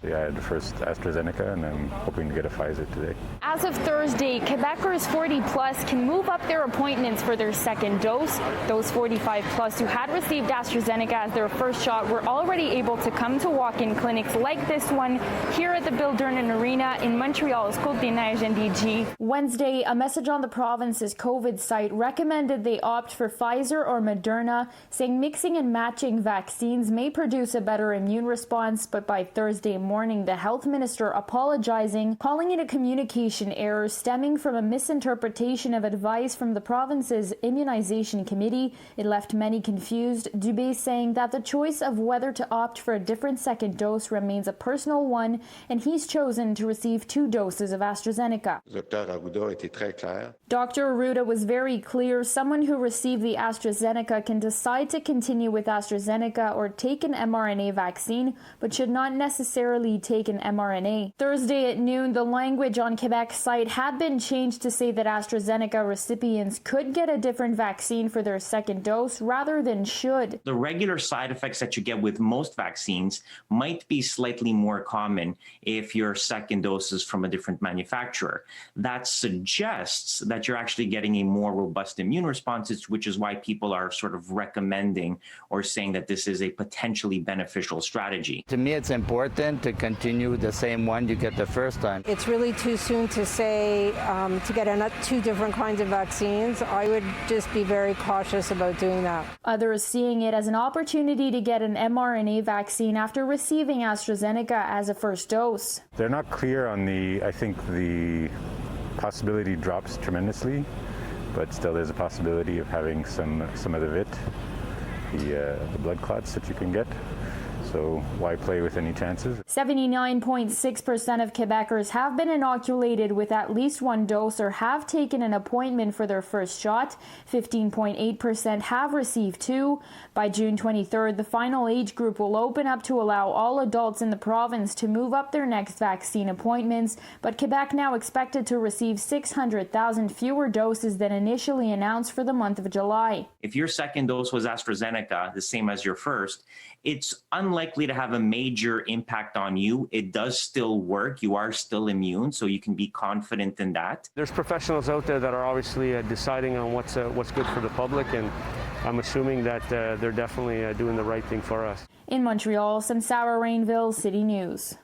Yeah, I had the first AstraZeneca, and I'm hoping to get a Pfizer today. As of Thursday, Quebecers 40 plus can move up their appointments for their second dose. Those 45 plus who had received AstraZeneca as their first shot were already able to come to walk-in clinics like this one here at the Bill Durnan Arena in Montreal's Côte-des-Neiges NDG. Wednesday, a message on the province's COVID site recommended they opt for Pfizer or Moderna, saying mixing and matching vaccines may produce a better immune response, but by Thursday morning, the health minister apologizing, calling it a communication error stemming from a misinterpretation of advice from the province's immunization committee. It left many confused, Dubé saying that the choice of whether to opt for a different second dose remains a personal one, and he's chosen to receive 2 doses of AstraZeneca. Dr. Arruda was very clear. Someone who received the AstraZeneca can decide to continue with AstraZeneca or take an mRNA vaccine, but should not necessarily take an mRNA. Thursday at noon, the language on Quebec's site had been changed to say that AstraZeneca recipients could get a different vaccine for their second dose rather than should. The regular side effects that you get with most vaccines might be slightly more common if your second dose is from a different manufacturer. That suggests that you're actually getting a more robust immune response, which is why people are sort of recommending or saying that this is a potentially beneficial strategy. To me, it's important to continue the same one you get the first time. It's really too soon to say to get 2 different kinds of vaccines. I would just be very cautious about doing that. Others seeing it as an opportunity to get an mRNA vaccine after receiving AstraZeneca as a first dose. They're not clear on I think the possibility drops tremendously, but still there's a possibility of having some of the the blood clots that you can get. So why play with any chances? 79.6% of Quebecers have been inoculated with at least 1 dose or have taken an appointment for their first shot. 15.8% have received 2. By June 23rd, the final age group will open up to allow all adults in the province to move up their next vaccine appointments, but Quebec now expected to receive 600,000 fewer doses than initially announced for the month of July. If your second dose was AstraZeneca, the same as your first, it's unlikely to have a major impact on you. It does still work. You are still immune, so you can be confident in that. There's professionals out there that are obviously deciding on what's good for the public, and I'm assuming that they're definitely doing the right thing for us. In Montreal, Samsara Rainville, City News.